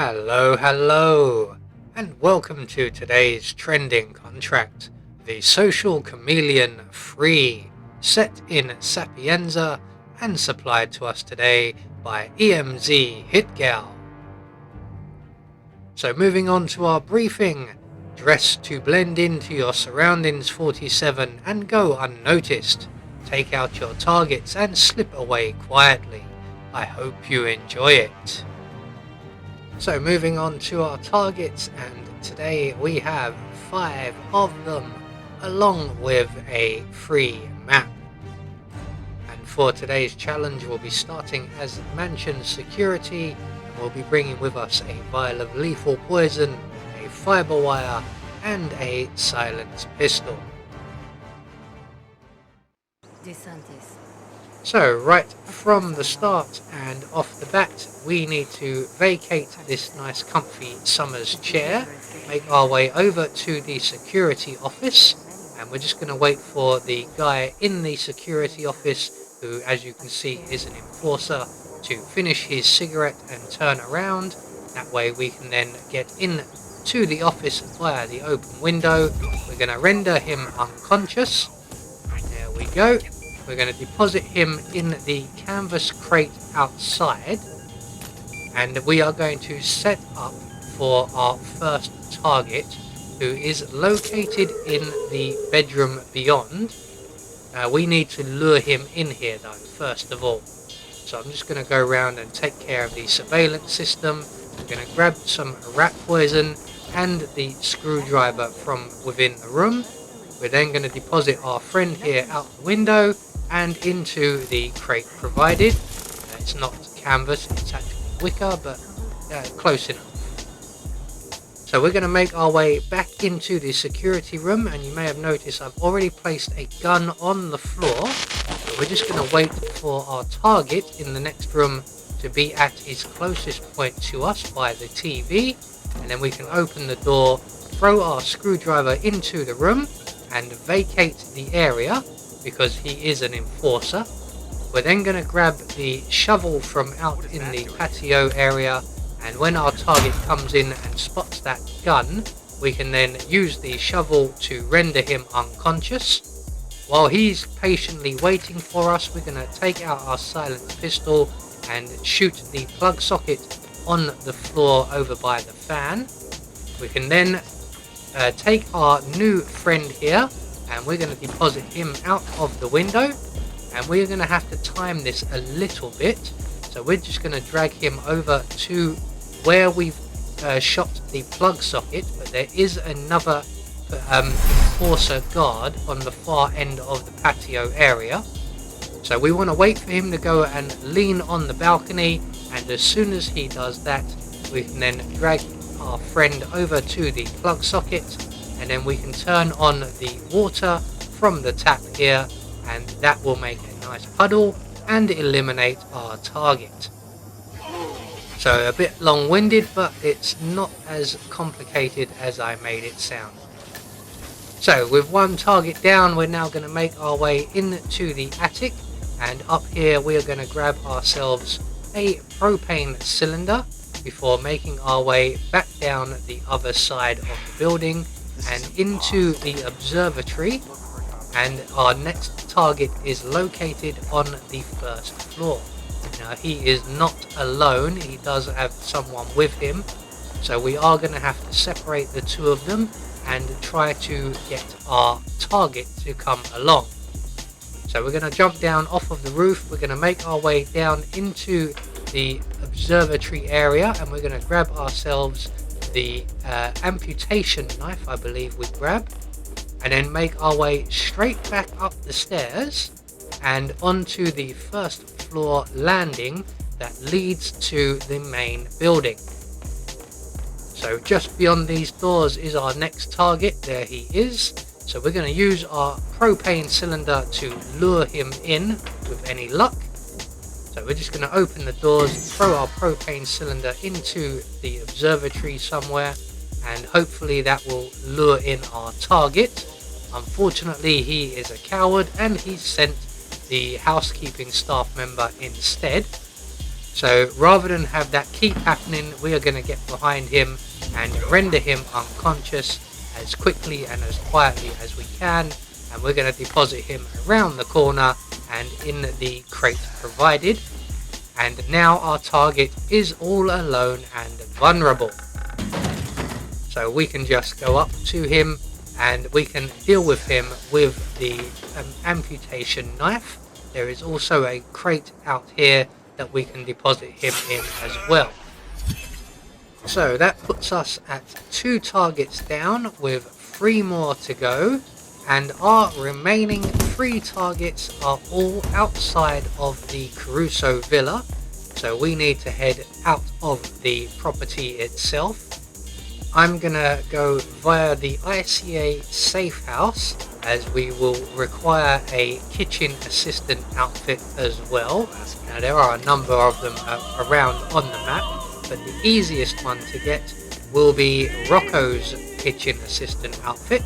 Hello, and welcome to today's trending contract, the Social Chameleon Free, set in Sapienza and supplied to us today by EMZ Hitgal. So moving on to our briefing, dress to blend into your surroundings 47 and go unnoticed. Take out your targets and slip away quietly. I hope you enjoy it. So moving on to our targets, and today we have 5 of them along with a free map. And for today's challenge we'll be starting as mansion security, and we'll be bringing with us a vial of lethal poison, a fiber wire and a silenced pistol. So right from the start and off the bat, we need to vacate this nice comfy summer's chair, make our way over to the security office, and we're just going to wait for the guy in the security office, who as you can see is an enforcer, to finish his cigarette and turn around. That way we can then get in to the office via the open window. We're going to render him unconscious. There we go. We're going to deposit him in the canvas crate outside, and we are going to set up for our first target, who is located in the bedroom beyond. We need to lure him in here though, first of all. So I'm just going to go around and take care of the surveillance system. We're going to grab some rat poison and the screwdriver from within the room. We're then going to deposit our friend here out the window and into the crate provided. It's not canvas, it's actually wicker, but close enough. So we're going to make our way back into the security room, and you may have noticed I've already placed a gun on the floor. So we're just going to wait for our target in the next room to be at his closest point to us by the TV, and then we can open the door, throw our screwdriver into the room and vacate the area, because he is an enforcer. We're then going to grab the shovel from out in the patio area, and when our target comes in and spots that gun, we can then use the shovel to render him unconscious. While he's patiently waiting for us, we're going to take out our silenced pistol and shoot the plug socket on the floor over by the fan. We can then take our new friend here, and we're going to deposit him out of the window, and we're going to have to time this a little bit. So we're just going to drag him over to where we've shot the plug socket, but there is another enforcer guard on the far end of the patio area. So we want to wait for him to go and lean on the balcony, and as soon as he does that, we can then drag our friend over to the plug socket, and then we can turn on the water from the tap here, and that will make a nice puddle and eliminate our target. So a bit long-winded, but it's not as complicated as I made it sound. So with one target down, we're now going to make our way into the attic, and up here we are going to grab ourselves a propane cylinder before making our way back down the other side of the building and into the observatory, and our next target is located on the first floor. Now he is not alone, he does have someone with him, so we are going to have to separate the two of them and try to get our target to come along. So we're going to jump down off of the roof, we're going to make our way down into the observatory area, and we're going to grab ourselves the amputation knife, I believe we grab, and then make our way straight back up the stairs and onto the first floor landing that leads to the main building. So just beyond these doors is our next target. There he is. So we're going to use our propane cylinder to lure him in with any luck. So we're just going to open the doors, throw our propane cylinder into the observatory somewhere, and hopefully that will lure in our target. Unfortunately, he is a coward and he sent the housekeeping staff member instead. So rather than have that keep happening, we are going to get behind him and render him unconscious as quickly and as quietly as we can, and we're going to deposit him around the corner and in the crate provided. And now our target is all alone and vulnerable. So we can just go up to him and we can deal with him with the amputation knife. There is also a crate out here that we can deposit him in as well. So that puts us at 2 targets down with 3 more to go, and our remaining 3 targets are all outside of the Caruso Villa, so we need to head out of the property itself. I'm gonna go via the ICA safe house, as we will require a kitchen assistant outfit as well. Now there are a number of them around on the map, but the easiest one to get will be Rocco's kitchen assistant outfit.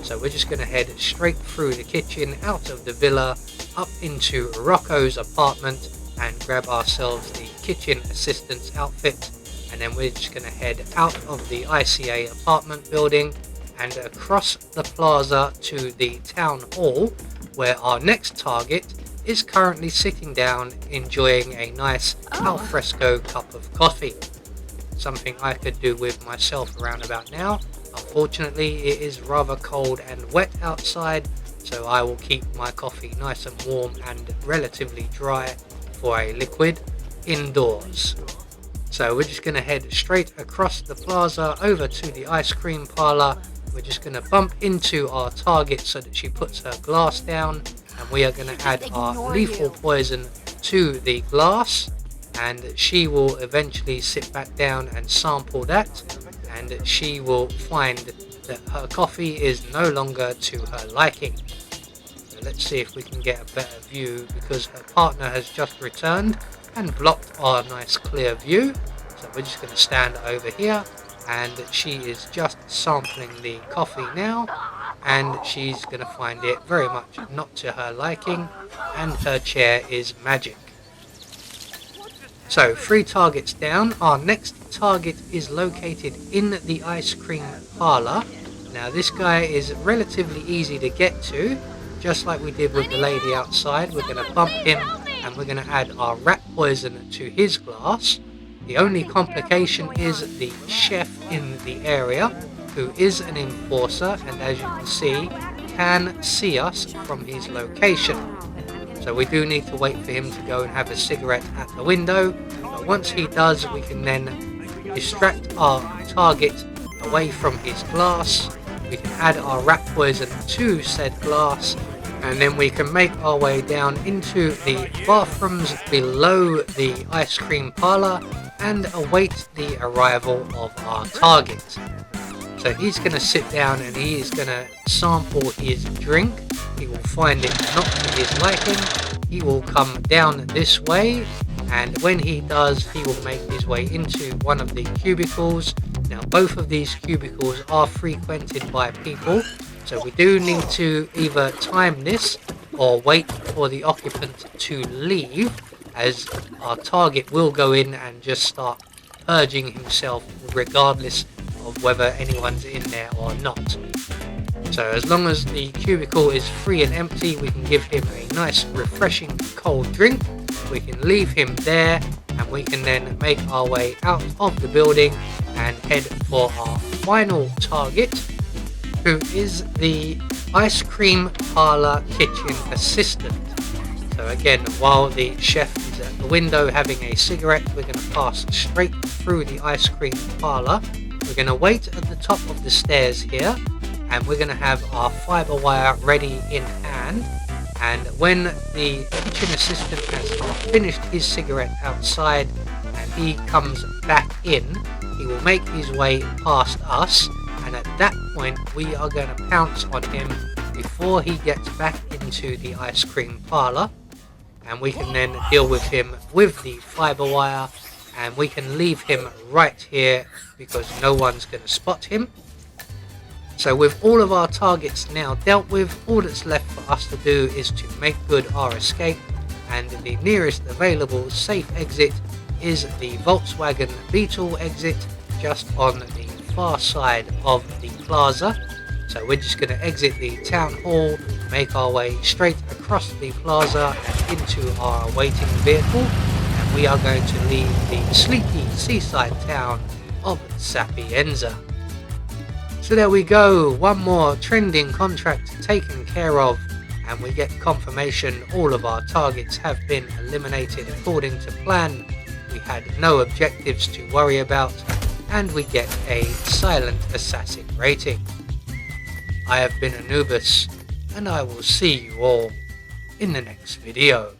So we're just going to head straight through the kitchen, out of the villa, up into Rocco's apartment and grab ourselves the kitchen assistant's outfit, and then we're just going to head out of the ICA apartment building and across the plaza to the town hall, where our next target is currently sitting down enjoying a nice alfresco cup of coffee. Something I could do with myself around about now. Unfortunately, it is rather cold and wet outside, so I will keep my coffee nice and warm and relatively dry for a liquid indoors. So we're just going to head straight across the plaza over to the ice cream parlour. We're just going to bump into our target so that she puts her glass down, and we are going to add our lethal poison to the glass, and she will eventually sit back down and sample that, and she will find that her coffee is no longer to her liking. So let's see if we can get a better view, because her partner has just returned and blocked our nice clear view. So we're just going to stand over here, and she is just sampling the coffee now, and she's going to find it very much not to her liking, and her chair is magic. So 3 targets down. Our next target is located in the ice cream parlour. Now this guy is relatively easy to get to, just like we did with the lady outside. We're going to bump him and we're going to add our rat poison to his glass. The only complication is the chef in the area, who is an enforcer, and as you can see, can see us from his location. So we do need to wait for him to go and have a cigarette at the window, but once he does, we can then distract our target away from his glass. We can add our rat poison to said glass, and then we can make our way down into the bathrooms below the ice cream parlour and await the arrival of our target. So he's going to sit down and he is going to sample his drink. He will find it not to his liking. He will come down this way, and when he does, he will make his way into one of the cubicles. Now both of these cubicles are frequented by people, so we do need to either time this or wait for the occupant to leave, as our target will go in and just start purging himself regardless of whether anyone's in there or not. So as long as the cubicle is free and empty, we can give him a nice refreshing cold drink. We can leave him there, and we can then make our way out of the building and head for our final target, who is the ice cream parlour kitchen assistant. So again, while the chef is at the window having a cigarette, we're going to pass straight through the ice cream parlour. We're going to wait at the top of the stairs here, and we're going to have our fibre wire ready in hand. And when the kitchen assistant has finished his cigarette outside and he comes back in, he will make his way past us, and at that point we are going to pounce on him before he gets back into the ice cream parlour, and we can then deal with him with the fibre wire, and we can leave him right here because no one's going to spot him. So with all of our targets now dealt with, all that's left for us to do is to make good our escape and the nearest available safe exit is the Volkswagen Beetle exit just on the far side of the plaza. So we're just going to exit the town hall, make our way straight across the plaza and into our waiting vehicle, and we are going to leave the sleepy seaside town of Sapienza. So there we go, one more trending contract taken care of, and we get confirmation all of our targets have been eliminated according to plan. We had no objectives to worry about, and we get a silent assassin rating. I have been Anubis, and I will see you all in the next video.